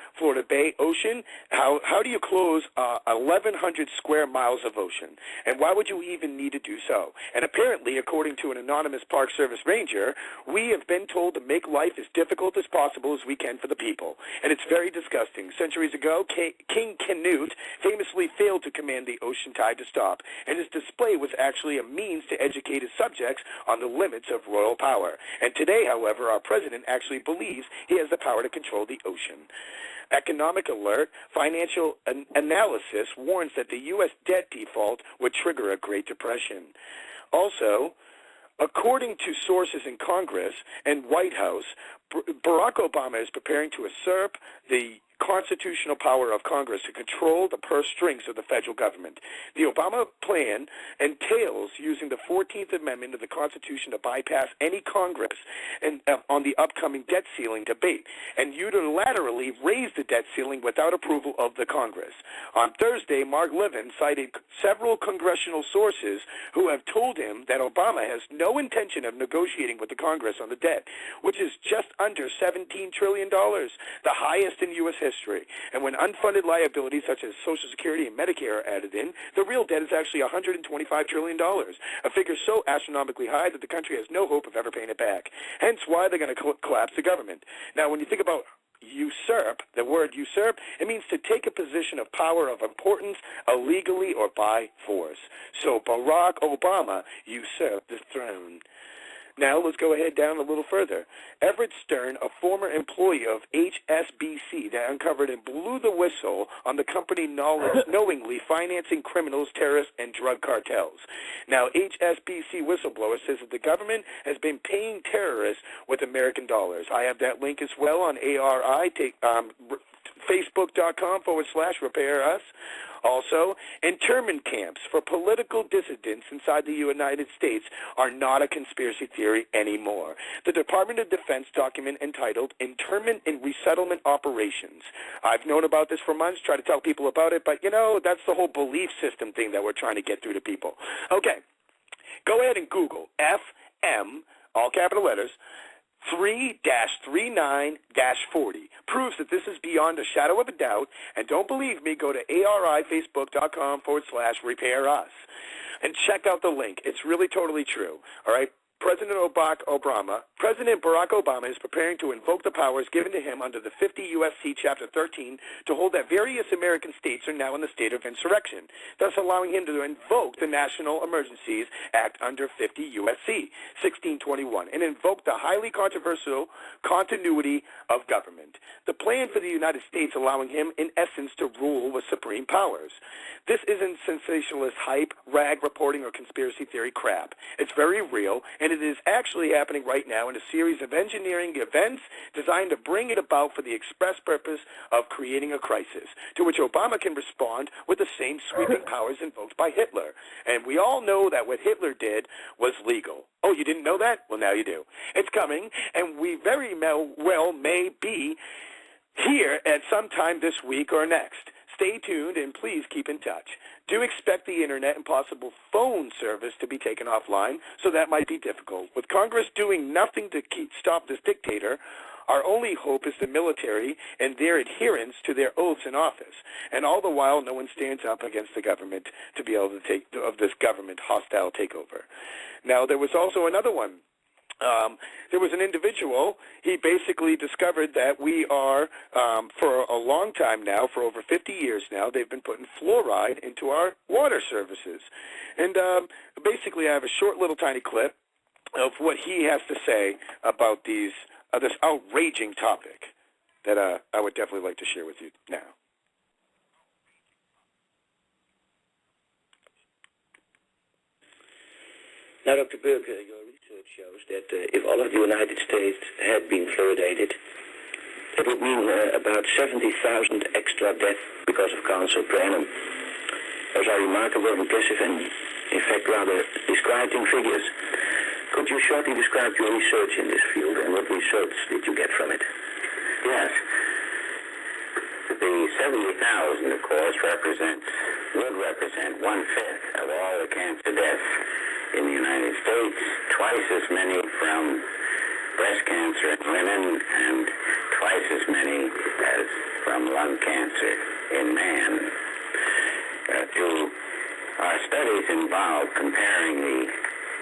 Speaker 3: Bay Ocean. How do you close 1,100 square miles of ocean? And why would you even need to do so? And apparently, according to an anonymous Park Service ranger, we have been told to make life as difficult as possible as we can for the people. And it's very disgusting. Centuries ago, King Canute famously failed to command the ocean tide to stop, and his display was actually a means to educate his subjects on the limits of royal power. And today, however, our president actually believes he has the power to control the ocean. Economic alert, financial analysis warns that the U.S. debt default would trigger a Great Depression. Also, according to sources in Congress and White House, Barack Obama is preparing to usurp the constitutional power of Congress to control the purse strings of the federal government. The Obama plan entails using the 14th Amendment of the Constitution to bypass any Congress and on the upcoming debt ceiling debate and unilaterally raise the debt ceiling without approval of the Congress. On Thursday, Mark Levin cited several congressional sources who have told him that Obama has no intention of negotiating with the Congress on the debt, which is just under $17 trillion, the highest in U.S. history. And when unfunded liabilities such as Social Security and Medicare are added in, the real debt is actually $125 trillion, a figure so astronomically high that the country has no hope of ever paying it back. Hence why they're going to collapse the government. Now, when you think about usurp, the word usurp, it means to take a position of power of importance illegally or by force. So Barack Obama usurped the throne. Now let's go ahead down a little further. Everett Stern, a former employee of HSBC that uncovered and blew the whistle on the company knowingly financing criminals, terrorists, and drug cartels. Now, HSBC whistleblower says that the government has been paying terrorists with American dollars. I have that link as well on ARI, Facebook.com/repair us. Also, internment camps for political dissidents inside the United States are not a conspiracy theory anymore. The Department of Defense document entitled Internment and Resettlement Operations. I've known about this for months, try to tell people about it, but, you know, that's the whole belief system thing that we're trying to get through to people. Okay, go ahead and Google FM, all capital letters, 3-39-40 proves that this is beyond a shadow of a doubt, and don't believe me, go to arifacebook.com/repair us and check out the link. It's really totally true. All right. President Barack Obama is preparing to invoke the powers given to him under the 50 U.S.C. Chapter 13 to hold that various American states are now in the state of insurrection, thus allowing him to invoke the National Emergencies Act under 50 U.S.C. 1621 and invoke the highly controversial continuity of government. The plan for the United States allowing him, in essence, to rule with supreme powers. This isn't sensationalist hype, rag reporting, or conspiracy theory crap. It's very real, and it is actually happening right now in a series of engineering events designed to bring it about for the express purpose of creating a crisis, to which Obama can respond with the same sweeping powers invoked by Hitler. And we all know that what Hitler did was legal. Oh, you didn't know that? Well, now you do. It's coming, and we very well may be here at some time this week or next. Stay tuned and please keep in touch. Do expect the internet and possible phone service to be taken offline, so that might be difficult. With Congress doing nothing to stop this dictator, our only hope is the military and their adherence to their oaths in office. And all the while, no one stands up against the government to be able to take of this government hostile takeover. Now, there was also another one. There was an individual, he basically discovered that we are, for a long time now, for over 50 years now, they've been putting fluoride into our water services. And basically I have a short little tiny clip of what he has to say about this outraging topic that I would definitely like to share with you now.
Speaker 4: Now, Dr. Burke, your research shows that if all of the United States had been fluoridated, it would mean about 70,000 extra deaths because of cancer per annum. Those are remarkable, impressive, and in fact rather disquieting figures. Could you shortly describe your research in this field and what results did you get from it?
Speaker 5: Yes. The 70,000, of course, would represent 1/5 of all the cancer deaths in the United States, twice as many from breast cancer in women, and twice as many as from lung cancer in man. Our studies involve comparing the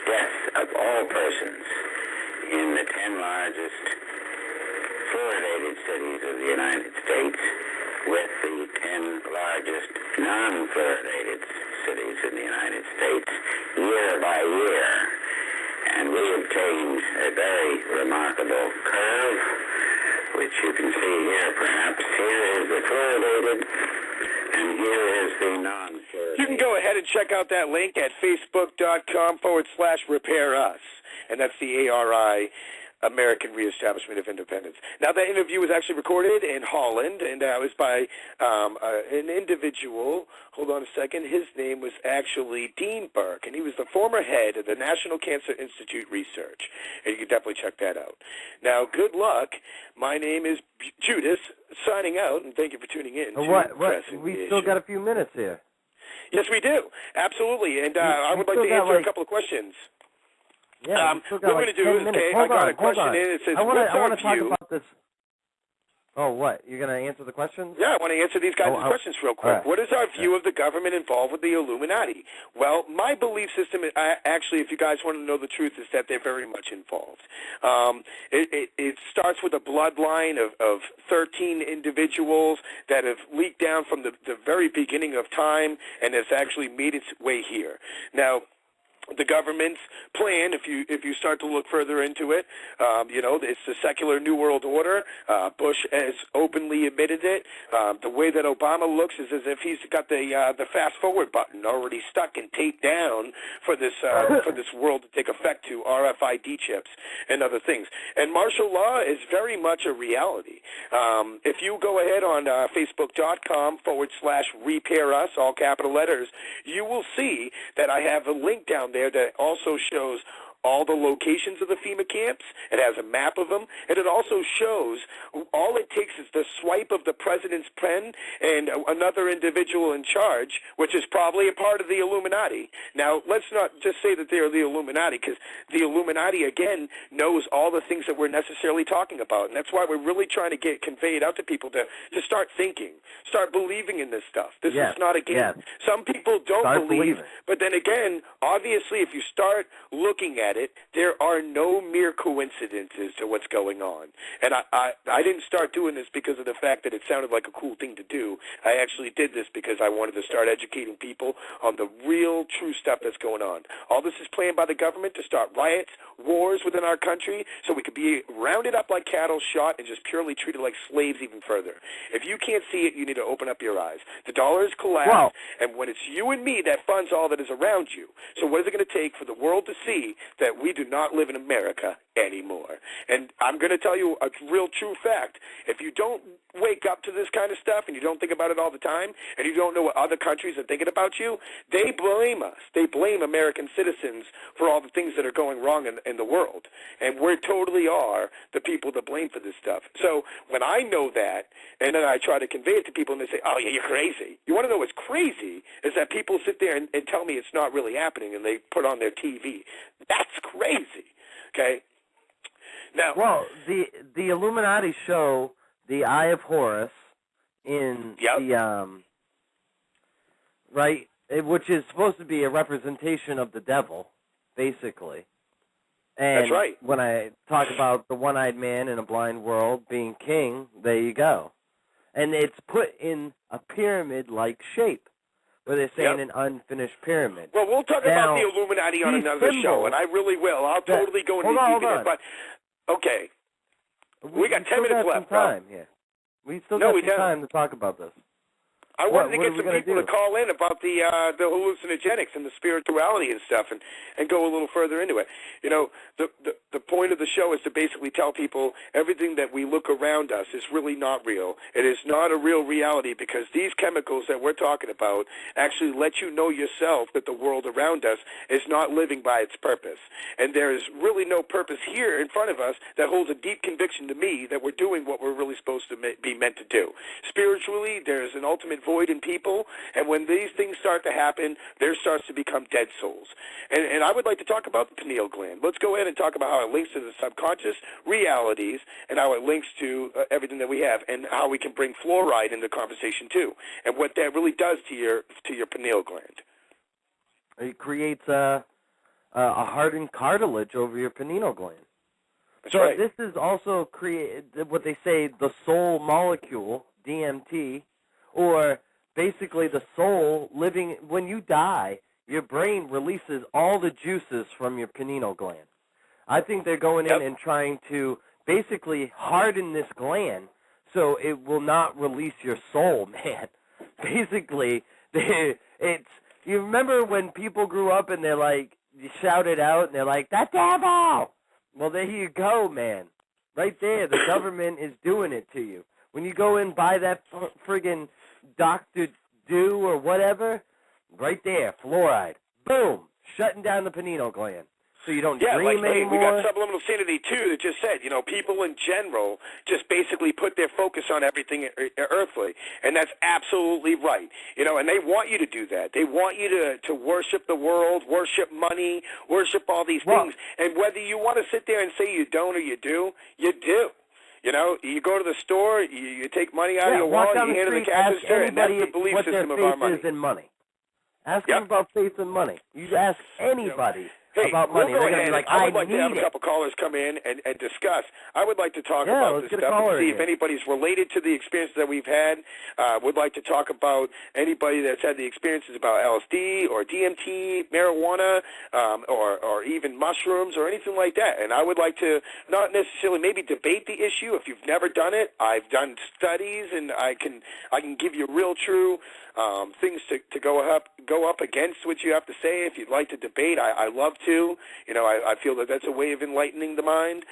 Speaker 5: deaths of all persons in the 10 largest fluoridated cities of the United States with the 10 largest non-fluoridated cities in the United States year by year. And we obtained a very remarkable curve, which you can see here perhaps. Here is the fluoridated, and here is the non-fluoridated.
Speaker 3: You can go ahead and check out that link at facebook.com/repair us. And that's the ARI, American Reestablishment of Independence. Now, that interview was actually recorded in Holland, and that was by an individual. Hold on a second. His name was actually Dean Burke, and he was the former head of the National Cancer Institute Research. And you can definitely check that out. Now, good luck. My name is Judas, signing out, and thank you for tuning in.
Speaker 2: We still got a few minutes here.
Speaker 3: Yes, we do. Absolutely. And I would like to answer a couple of questions.
Speaker 2: Yeah,
Speaker 3: what we're going to do is, okay, I got a question in. It says,
Speaker 2: I want to talk about this. Oh, what? You're going to answer the questions?
Speaker 3: Yeah, I want to answer these guys' questions real quick.
Speaker 2: Right.
Speaker 3: What is our view of the government involved with the Illuminati? Well, my belief system, actually, if you guys want to know the truth, is that they're very much involved. It starts with a bloodline of 13 individuals that have leaked down from the very beginning of time and has actually made its way here. Now, the government's plan, if you start to look further into it, it's the secular New World Order. Bush has openly admitted it. The way that Obama looks is as if he's got the fast forward button already stuck and taped down for this world to take effect to RFID chips and other things. And martial law is very much a reality. If you go ahead on Facebook.com/Repair Us, all capital letters, you will see that I have a link down there that also shows all the locations of the FEMA camps. It has a map of them, and it also shows all it takes is the swipe of the president's pen and another individual in charge, which is probably a part of the Illuminati. Now, let's not just say that they are the Illuminati, because the Illuminati, again, knows all the things that we're necessarily talking about, and that's why we're really trying to get conveyed out to people to start thinking, start believing in this stuff. This is not a game.
Speaker 2: Yeah.
Speaker 3: Some people don't believe, but then again, obviously, if you start looking at it, there are no mere coincidences to what's going on. And I didn't start doing this because of the fact that it sounded like a cool thing to do. I actually did this because I wanted to start educating people on the real, true stuff that's going on. All this is planned by the government to start riots, wars within our country, so we could be rounded up like cattle, shot, and just purely treated like slaves even further. If you can't see it, you need to open up your eyes. The dollar has collapsed, and when it's you and me that funds all that is around you, so what is it going to take for the world to see that we do not live in America anymore? And I'm going to tell you a real true fact. If you don't wake up to this kind of stuff and you don't think about it all the time and you don't know what other countries are thinking about you, they blame us. They blame American citizens for all the things that are going wrong in the world. And we totally are the people to blame for this stuff. So when I know that and then I try to convey it to people and they say, oh, yeah, you're crazy. You want to know what's crazy is that people sit there and tell me it's not really happening and they put on their TV. That's crazy. Okay? Now,
Speaker 2: well, the Illuminati show the Eye of Horus in the right, which is supposed to be a representation of the devil, basically. And
Speaker 3: that's right.
Speaker 2: When I talk about the one-eyed man in a blind world being king, there you go. And it's put in a pyramid-like shape, where they're saying an unfinished pyramid.
Speaker 3: Well, we'll talk about the Illuminati on another show, and I really will. I'll totally go into deep in it. But okay, we got 10 minutes left.
Speaker 2: Time here. We still got some time to talk about this.
Speaker 3: I wanted to get some people to call in about the hallucinogenics and the spirituality and stuff, and go a little further into it. You know, the point of the show is to basically tell people everything that we look around us is really not real. It is not a real reality, because these chemicals that we're talking about actually let you know yourself that the world around us is not living by its purpose. And there is really no purpose here in front of us that holds a deep conviction to me that we're doing what we're really supposed to be meant to do. Spiritually, there's an ultimate void in people, and when these things start to happen, there starts to become dead souls. And I would like to talk about the pineal gland. Let's go ahead and talk about how it links to the subconscious realities and how it links to everything that we have, and how we can bring fluoride into the conversation too, and what that really does to your pineal gland.
Speaker 2: It creates a hardened cartilage over your pineal gland.
Speaker 3: That's right.
Speaker 2: This is also what they say the soul molecule, DMT, or basically the soul living. When you die, your brain releases all the juices from your pineal gland. I think they're going in and trying to basically harden this gland so it will not release your soul, man. Basically, you remember when people grew up and they're like, you shout it out and they're like, "The devil!" Well, there you go, man. Right there, the government is doing it to you. When you go and buy that friggin' Dr. Do or whatever, right there, fluoride. Boom! Shutting down the pineal gland. So you don't dream anymore.
Speaker 3: We got subliminal sanity, too, that just said, people in general just basically put their focus on everything earthly. And that's absolutely right. And they want you to do that. They want you to worship the world, worship money, worship all these things. And whether you want to sit there and say you don't or you do, you do. know, you go to the store, you take money out of your
Speaker 2: walk
Speaker 3: wallet,
Speaker 2: down
Speaker 3: you
Speaker 2: the
Speaker 3: hand to the
Speaker 2: street,
Speaker 3: cash
Speaker 2: ask
Speaker 3: register, and that's
Speaker 2: anybody
Speaker 3: the belief
Speaker 2: what their
Speaker 3: system of our
Speaker 2: faith
Speaker 3: money.
Speaker 2: is in money. Ask
Speaker 3: Yep.
Speaker 2: them about faith in money. You ask anybody
Speaker 3: Hey,
Speaker 2: about
Speaker 3: we'll
Speaker 2: money.
Speaker 3: go
Speaker 2: They're going
Speaker 3: ahead.
Speaker 2: to be like,
Speaker 3: I would like to have
Speaker 2: need
Speaker 3: a couple callers come in and discuss. I would like to talk
Speaker 2: Yeah,
Speaker 3: about
Speaker 2: let's
Speaker 3: this
Speaker 2: get a
Speaker 3: stuff and
Speaker 2: caller
Speaker 3: see
Speaker 2: in
Speaker 3: if
Speaker 2: here.
Speaker 3: anybody's related to the experiences that we've had. Would like to talk about anybody that's had the experiences about LSD or DMT, marijuana, or even mushrooms or anything like that. And I would like to not necessarily maybe debate the issue. If you've never done it, I've done studies, and I can give you real, true things to go up against what you have to say. If you'd like to debate, I love to. You know, I feel that that's a way of enlightening the mind.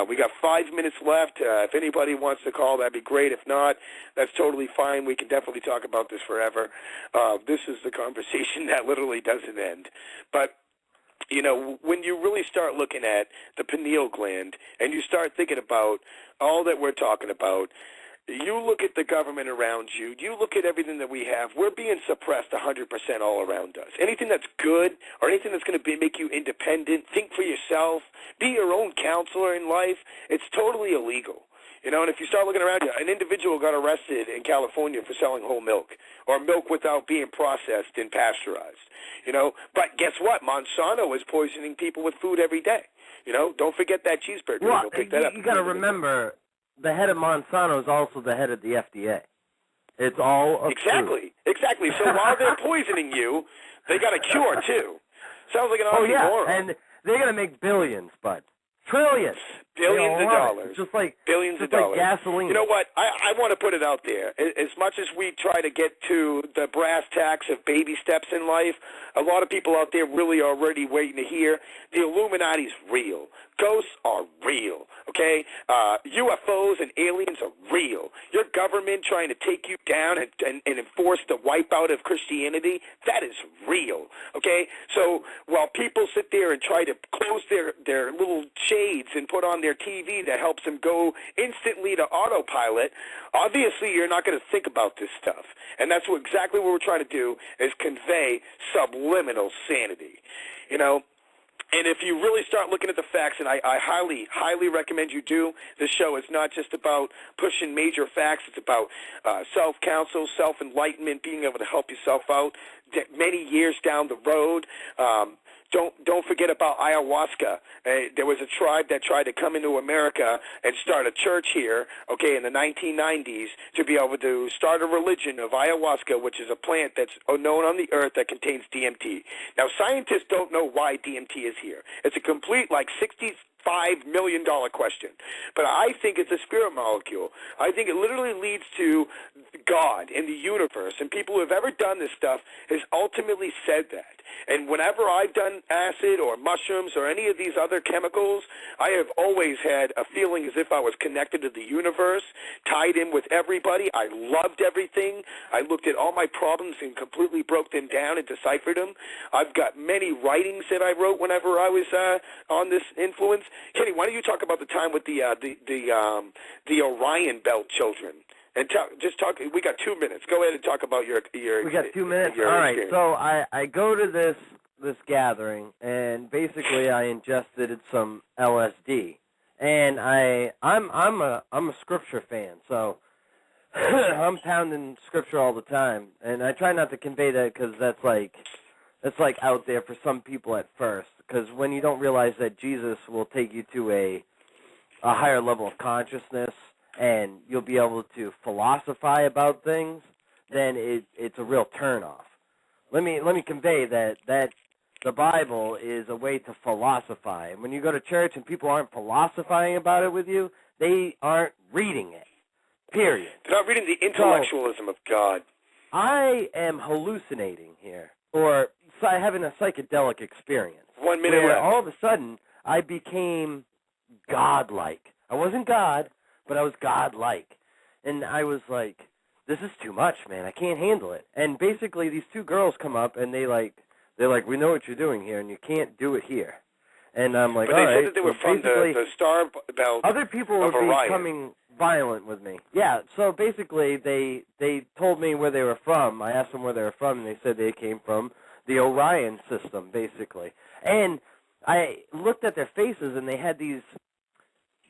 Speaker 3: We got 5 minutes left. If anybody wants to call, that'd be great. If not, that's totally fine. We can definitely talk about this forever. This is the conversation that literally doesn't end. But you know, when you really start looking at the pineal gland and you start thinking about all that we're talking about, you look at the government around you, you look at everything that we have, we're being suppressed 100% all around us. Anything that's good or anything that's going to make you independent, think for yourself, be your own counselor in life, it's totally illegal. You know, and if you start looking around you, an individual got arrested in California for selling whole milk or milk without being processed and pasteurized. You know, but guess what? Monsanto is poisoning people with food every day. You know, don't forget that cheeseburger.
Speaker 2: Well,
Speaker 3: You'll pick that up.
Speaker 2: You got to remember, the head of Monsanto is also the head of the FDA. It's all approved.
Speaker 3: Exactly. So while they're poisoning you, they got a cure too. Sounds like an oxymoron.
Speaker 2: Oh yeah, and they're going to make billions, bud. Trillions.
Speaker 3: Billions of dollars.
Speaker 2: Just like
Speaker 3: billions
Speaker 2: just
Speaker 3: of
Speaker 2: like
Speaker 3: dollars.
Speaker 2: gasoline.
Speaker 3: You know what? I want to put it out there. As much as we try to get to the brass tacks of baby steps in life, a lot of people out there really are already waiting to hear the Illuminati's real. Ghosts are real, okay? UFOs and aliens are real. Your government trying to take you down and enforce the wipeout of Christianity, that is real, okay? So while people sit there and try to close their little shades and put on their TV that helps them go instantly to autopilot, obviously you're not going to think about this stuff. And that's exactly what we're trying to do, is convey subliminal sanity, you know? And if you really start looking at the facts, and I highly, highly recommend you do, this show is not just about pushing major facts. It's about self-counsel, self-enlightenment, being able to help yourself out many years down the road. Don't forget about ayahuasca. There was a tribe that tried to come into America and start a church here, okay, in the 1990s to be able to start a religion of ayahuasca, which is a plant that's known on the earth that contains DMT. Now, scientists don't know why DMT is here. It's a complete, like, $65 million question. But I think it's a spirit molecule. I think it literally leads to God in the universe. And people who have ever done this stuff has ultimately said that. And whenever I've done acid or mushrooms or any of these other chemicals, I have always had a feeling as if I was connected to the universe, tied in with everybody. I loved everything. I looked at all my problems and completely broke them down and deciphered them. I've got many writings that I wrote whenever I was on this influence. Kenny, why don't you talk about the time with the Orion Belt children? And just talk. We got 2 minutes. Go ahead and talk about your.
Speaker 2: We got 2 minutes. All right.
Speaker 3: Experience.
Speaker 2: So I go to this gathering, and basically I ingested some LSD, and I'm a scripture fan, so I'm pounding scripture all the time, and I try not to convey that because that's like out there for some people at first, because when you don't realize that Jesus will take you to a higher level of consciousness, and you'll be able to philosophize about things, then it's a real turnoff. Let me convey that the Bible is a way to philosophize. And when you go to church and people aren't philosophizing about it with you, they aren't reading it. Period.
Speaker 3: They're not reading the intellectualism of God.
Speaker 2: I am hallucinating here, or having a psychedelic experience.
Speaker 3: 1 minute
Speaker 2: where
Speaker 3: left.
Speaker 2: all of a sudden I became godlike. I wasn't God, but I was godlike. And I was like, this is too much, man. I can't handle it. And basically these two girls come up and they're like, we know what you're doing here and you can't do it here. And I'm like,
Speaker 3: but
Speaker 2: all
Speaker 3: they
Speaker 2: right.
Speaker 3: said that they were from the Star Belt.
Speaker 2: Other people were becoming violent with me. Yeah, so basically they told me where they were from. I asked them where they were from, and they said they came from the Orion system, basically. And I looked at their faces, and they had these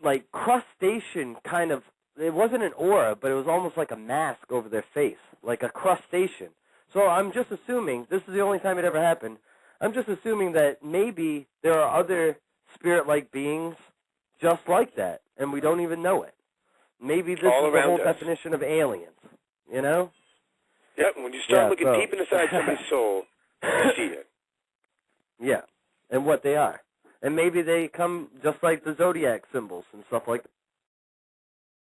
Speaker 2: like crustacean kind of. It wasn't an aura, but it was almost like a mask over their face, like a crustacean. So I'm just assuming, this is the only time it ever happened, I'm just assuming that maybe there are other spirit-like beings just like that, and we don't even know it. Maybe this
Speaker 3: All
Speaker 2: is the whole
Speaker 3: around us.
Speaker 2: definition of aliens, you know?
Speaker 3: Yep, when you start looking
Speaker 2: so-
Speaker 3: deep inside somebody's soul, you see it.
Speaker 2: Yeah, and what they are. And maybe they come just like the zodiac symbols and stuff like